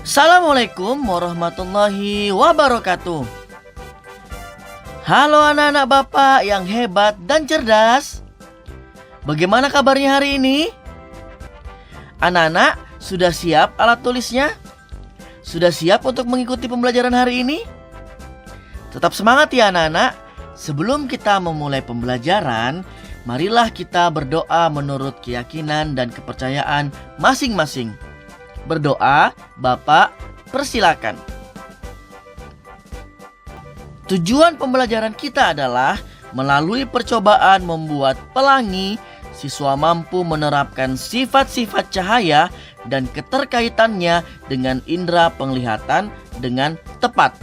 Assalamualaikum warahmatullahi wabarakatuh. Halo anak-anak Bapak yang hebat dan cerdas. Bagaimana kabarnya hari ini? Anak-anak sudah siap alat tulisnya? Sudah siap untuk mengikuti pembelajaran hari ini? Tetap semangat ya anak-anak. Sebelum kita memulai pembelajaran, marilah kita berdoa menurut keyakinan dan kepercayaan masing-masing. Berdoa, Bapak, persilakan. Tujuan pembelajaran kita adalah melalui percobaan membuat pelangi, siswa mampu menerapkan sifat-sifat cahaya dan keterkaitannya dengan indera penglihatan dengan tepat.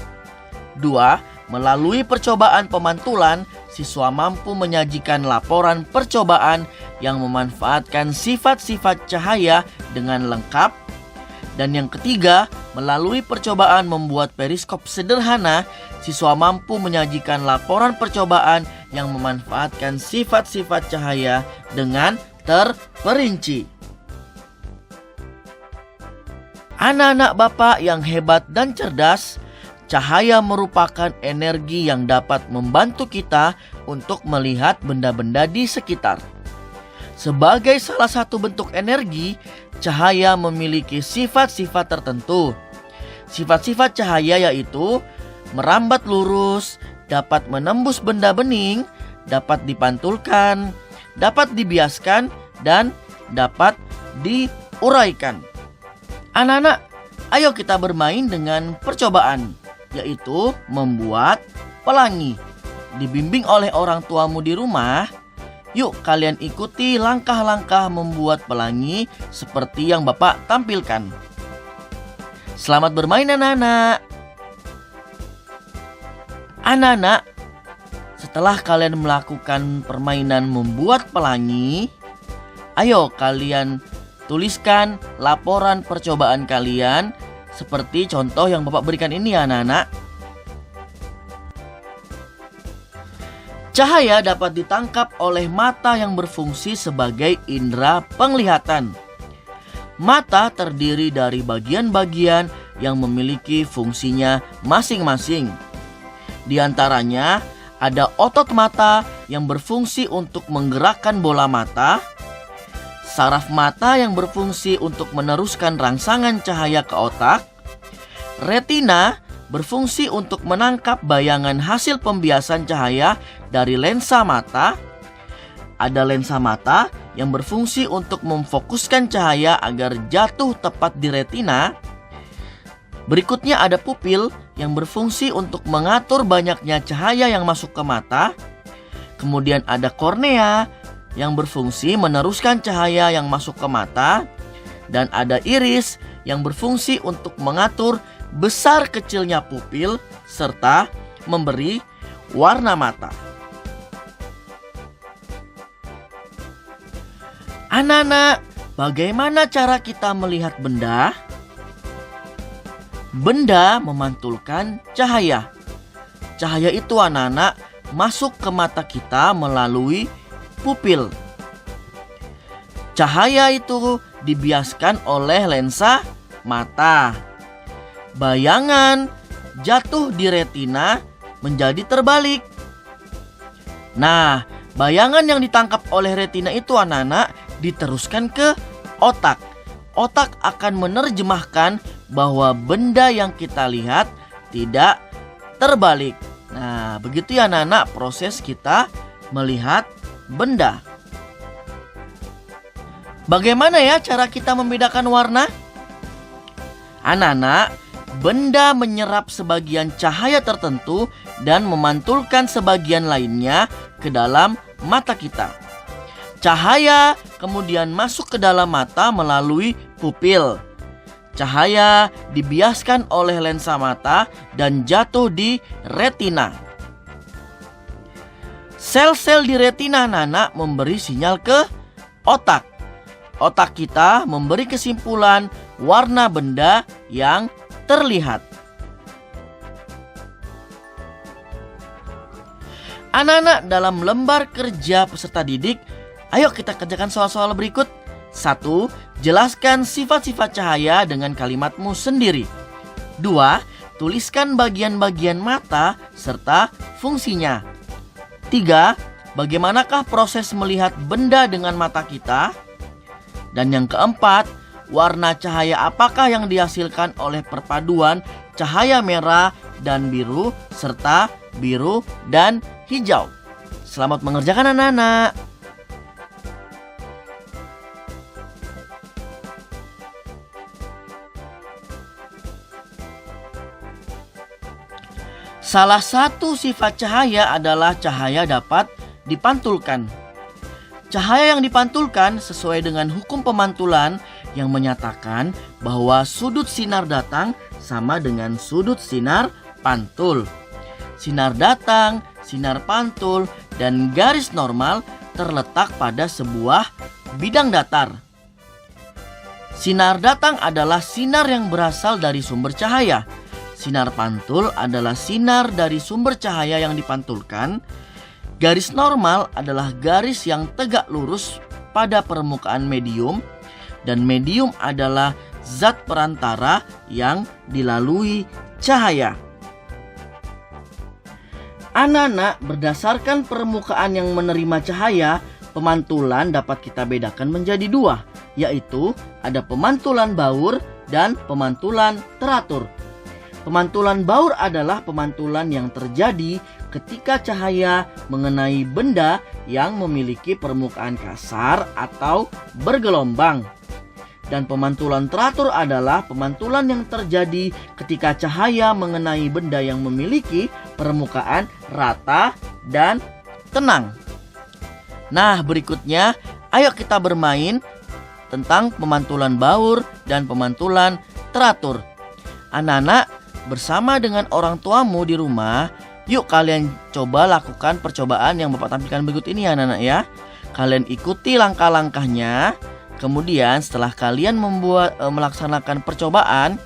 2. Melalui percobaan pemantulan, siswa mampu menyajikan laporan percobaan yang memanfaatkan sifat-sifat cahaya dengan lengkap. Dan yang ketiga, melalui percobaan membuat periskop sederhana, siswa mampu menyajikan laporan percobaan yang memanfaatkan sifat-sifat cahaya dengan terperinci. Anak-anak Bapak yang hebat dan cerdas, cahaya merupakan energi yang dapat membantu kita untuk melihat benda-benda di sekitar. Sebagai salah satu bentuk energi, cahaya memiliki sifat-sifat tertentu. Sifat-sifat cahaya yaitu merambat lurus, dapat menembus benda bening, dapat dipantulkan, dapat dibiaskan, dan dapat diuraikan. Anak-anak, ayo kita bermain dengan percobaan, yaitu membuat pelangi. Dibimbing oleh orang tuamu di rumah, yuk kalian ikuti langkah-langkah membuat pelangi seperti yang Bapak tampilkan. Selamat bermain anak-anak. Anak-anak, setelah kalian melakukan permainan membuat pelangi, ayo kalian tuliskan laporan percobaan kalian seperti contoh yang Bapak berikan ini ya anak-anak. Cahaya dapat ditangkap oleh mata yang berfungsi sebagai indera penglihatan. Mata terdiri dari bagian-bagian yang memiliki fungsinya masing-masing. Di antaranya ada otot mata yang berfungsi untuk menggerakkan bola mata, saraf mata yang berfungsi untuk meneruskan rangsangan cahaya ke otak, retina berfungsi untuk menangkap bayangan hasil pembiasan cahaya dari lensa mata. Ada lensa mata yang berfungsi untuk memfokuskan cahaya agar jatuh tepat di retina. Berikutnya ada pupil yang berfungsi untuk mengatur banyaknya cahaya yang masuk ke mata. Kemudian ada kornea yang berfungsi meneruskan cahaya yang masuk ke mata. Dan ada iris yang berfungsi untuk mengatur besar kecilnya pupil serta memberi warna mata. Anak-anak, bagaimana cara kita melihat benda? Benda memantulkan cahaya. Cahaya itu anak-anak masuk ke mata kita melalui pupil. Cahaya itu dibiaskan oleh lensa mata. Bayangan jatuh di retina menjadi terbalik. Nah, bayangan yang ditangkap oleh retina itu anak-anak diteruskan ke otak. Otak akan menerjemahkan bahwa benda yang kita lihat tidak terbalik. Nah, begitu ya anak-anak proses kita melihat benda. Bagaimana ya cara kita membedakan warna? Anak-anak, benda menyerap sebagian cahaya tertentu dan memantulkan sebagian lainnya ke dalam mata kita. Cahaya kemudian masuk ke dalam mata melalui pupil. Cahaya dibiaskan oleh lensa mata dan jatuh di retina. Sel-sel di retina anak-anak memberi sinyal ke otak. Otak kita memberi kesimpulan warna benda yang terlihat. Anak-anak, dalam lembar kerja peserta didik, ayo kita kerjakan soal-soal berikut. 1. Jelaskan sifat-sifat cahaya dengan kalimatmu sendiri. 2. Tuliskan bagian-bagian mata serta fungsinya. 3. Bagaimanakah proses melihat benda dengan mata kita? Dan yang keempat, warna cahaya apakah yang dihasilkan oleh perpaduan cahaya merah dan biru serta biru dan hijau? Selamat mengerjakan anak-anak. Salah satu sifat cahaya adalah cahaya dapat dipantulkan. Cahaya yang dipantulkan sesuai dengan hukum pemantulan yang menyatakan bahwa sudut sinar datang sama dengan sudut sinar pantul. Sinar datang, sinar pantul, dan garis normal terletak pada sebuah bidang datar. Sinar datang adalah sinar yang berasal dari sumber cahaya. Sinar pantul adalah sinar dari sumber cahaya yang dipantulkan. Garis normal adalah garis yang tegak lurus pada permukaan medium, dan medium adalah zat perantara yang dilalui cahaya. Anak-anak, berdasarkan permukaan yang menerima cahaya, pemantulan dapat kita bedakan menjadi dua, yaitu ada pemantulan baur dan pemantulan teratur. Pemantulan baur adalah pemantulan yang terjadi ketika cahaya mengenai benda yang memiliki permukaan kasar atau bergelombang. Dan pemantulan teratur adalah pemantulan yang terjadi ketika cahaya mengenai benda yang memiliki permukaan rata dan tenang. Nah, berikutnya ayo kita bermain tentang pemantulan baur dan pemantulan teratur. Anak-anak, bersama dengan orang tuamu di rumah, yuk kalian coba lakukan percobaan yang Bapak tampilkan berikut ini ya anak-anak ya. Kalian ikuti langkah-langkahnya. Kemudian setelah kalian melaksanakan percobaan,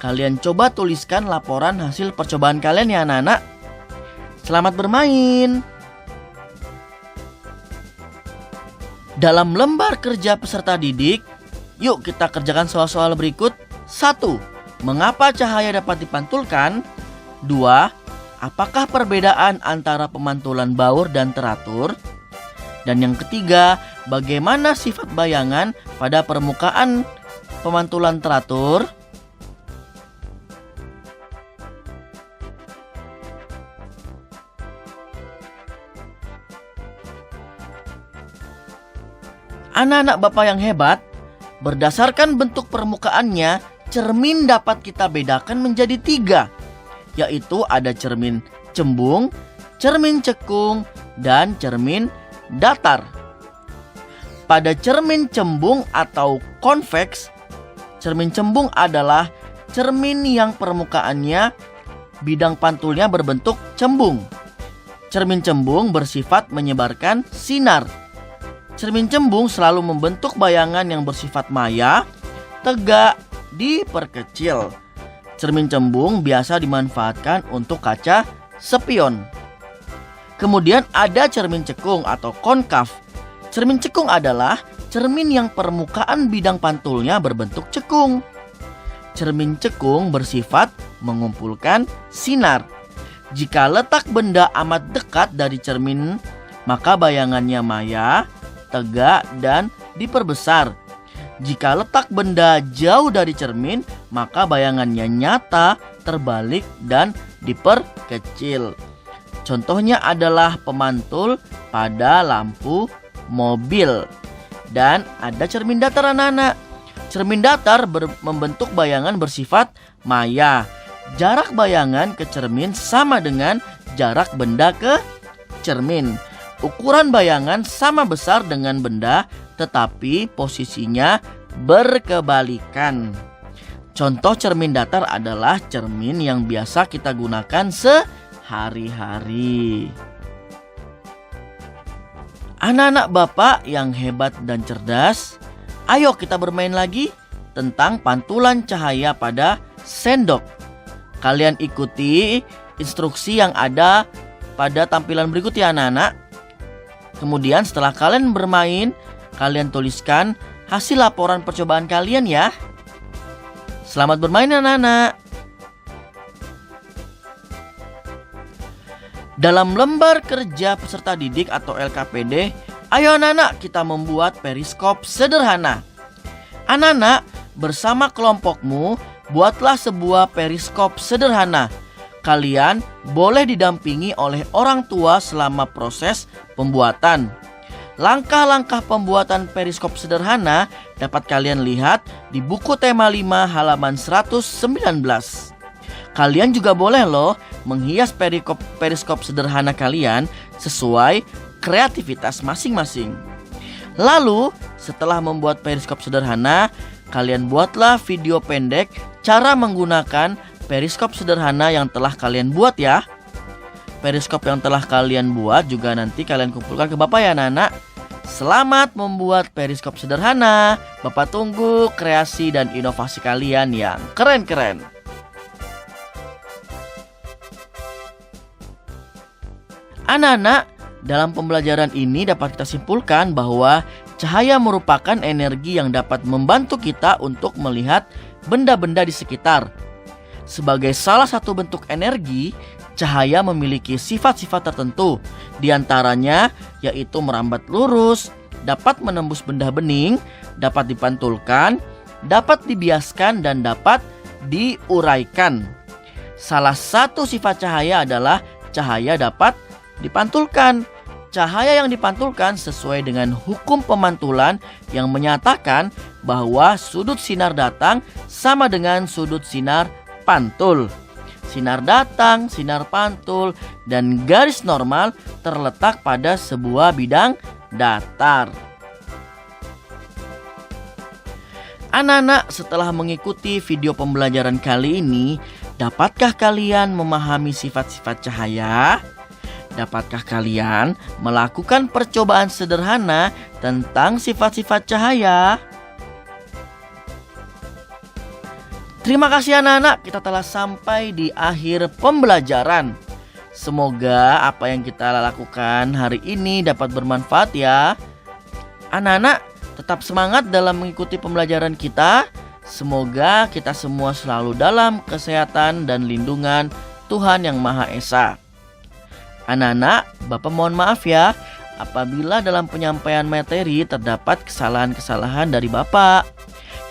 kalian coba tuliskan laporan hasil percobaan kalian ya anak-anak. Selamat bermain. Dalam lembar kerja peserta didik, yuk kita kerjakan soal-soal berikut. 1. Mengapa cahaya dapat dipantulkan? 2. Apakah perbedaan antara pemantulan baur dan teratur? Dan yang ketiga, bagaimana sifat bayangan pada permukaan pemantulan teratur? Anak-anak Bapak yang hebat, berdasarkan bentuk permukaannya, cermin dapat kita bedakan menjadi 3, yaitu ada cermin cembung, cermin cekung, dan cermin datar. Pada cermin cembung atau konveks, cermin cembung adalah cermin yang permukaannya bidang pantulnya berbentuk cembung. Cermin cembung bersifat menyebarkan sinar. Cermin cembung selalu membentuk bayangan yang bersifat maya, tegak, diperkecil. Cermin cembung biasa dimanfaatkan untuk kaca spion. Kemudian ada cermin cekung atau konkav. Cermin cekung adalah cermin yang permukaan bidang pantulnya berbentuk cekung. Cermin cekung bersifat mengumpulkan sinar. Jika letak benda amat dekat dari cermin, maka bayangannya maya, tegak, dan diperbesar. Jika letak benda jauh dari cermin, maka bayangannya nyata, terbalik, dan diperkecil. Contohnya adalah pemantul pada lampu mobil. Dan ada cermin datar anak-anak. Cermin datar membentuk bayangan bersifat maya. Jarak bayangan ke cermin sama dengan jarak benda ke cermin. Ukuran bayangan sama besar dengan benda, tetapi posisinya berkebalikan. Contoh cermin datar adalah cermin yang biasa kita gunakan sehari-hari. Anak-anak Bapak yang hebat dan cerdas, ayo kita bermain lagi tentang pantulan cahaya pada sendok. Kalian ikuti instruksi yang ada pada tampilan berikut ya anak-anak. Kemudian setelah kalian bermain, kalian tuliskan hasil laporan percobaan kalian ya. Selamat bermain anak-anak. Dalam lembar kerja peserta didik atau LKPD, ayo anak-anak kita membuat periskop sederhana. Anak-anak, bersama kelompokmu, buatlah sebuah periskop sederhana. Kalian boleh didampingi oleh orang tua selama proses pembuatan. Langkah-langkah pembuatan periskop sederhana dapat kalian lihat di buku tema 5 halaman 119. Kalian juga boleh loh menghias periskop sederhana kalian sesuai kreativitas masing-masing. Lalu, setelah membuat periskop sederhana, kalian buatlah video pendek cara menggunakan periskop sederhana yang telah kalian buat ya. Periskop yang telah kalian buat juga nanti kalian kumpulkan ke Bapak ya anak-anak. Selamat membuat periskop sederhana. Bapak tunggu kreasi dan inovasi kalian yang keren-keren. Anak-anak, dalam pembelajaran ini dapat kita simpulkan bahwa cahaya merupakan energi yang dapat membantu kita untuk melihat benda-benda di sekitar. Sebagai salah satu bentuk energi, cahaya memiliki sifat-sifat tertentu. Di antaranya yaitu merambat lurus, dapat menembus benda bening, dapat dipantulkan, dapat dibiaskan, dan dapat diuraikan. Salah satu sifat cahaya adalah cahaya dapat dipantulkan. Cahaya yang dipantulkan sesuai dengan hukum pemantulan yang menyatakan bahwa sudut sinar datang sama dengan sudut sinar pantul. Sinar datang, sinar pantul, dan garis normal terletak pada sebuah bidang datar. Anak-anak, setelah mengikuti video pembelajaran kali ini, dapatkah kalian memahami sifat-sifat cahaya? Dapatkah kalian melakukan percobaan sederhana tentang sifat-sifat cahaya? Terima kasih anak-anak, kita telah sampai di akhir pembelajaran. Semoga apa yang kita lakukan hari ini dapat bermanfaat ya. Anak-anak, tetap semangat dalam mengikuti pembelajaran kita. Semoga kita semua selalu dalam kesehatan dan lindungan Tuhan Yang Maha Esa. Anak-anak, Bapak mohon maaf ya apabila dalam penyampaian materi terdapat kesalahan-kesalahan dari Bapak.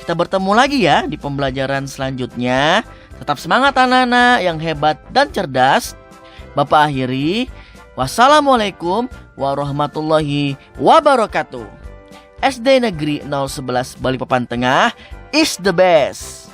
Kita bertemu lagi ya di pembelajaran selanjutnya. Tetap semangat anak-anak yang hebat dan cerdas. Bapak akhiri. Wassalamualaikum warahmatullahi wabarakatuh. SD Negeri 011 Balikpapan Tengah is the best.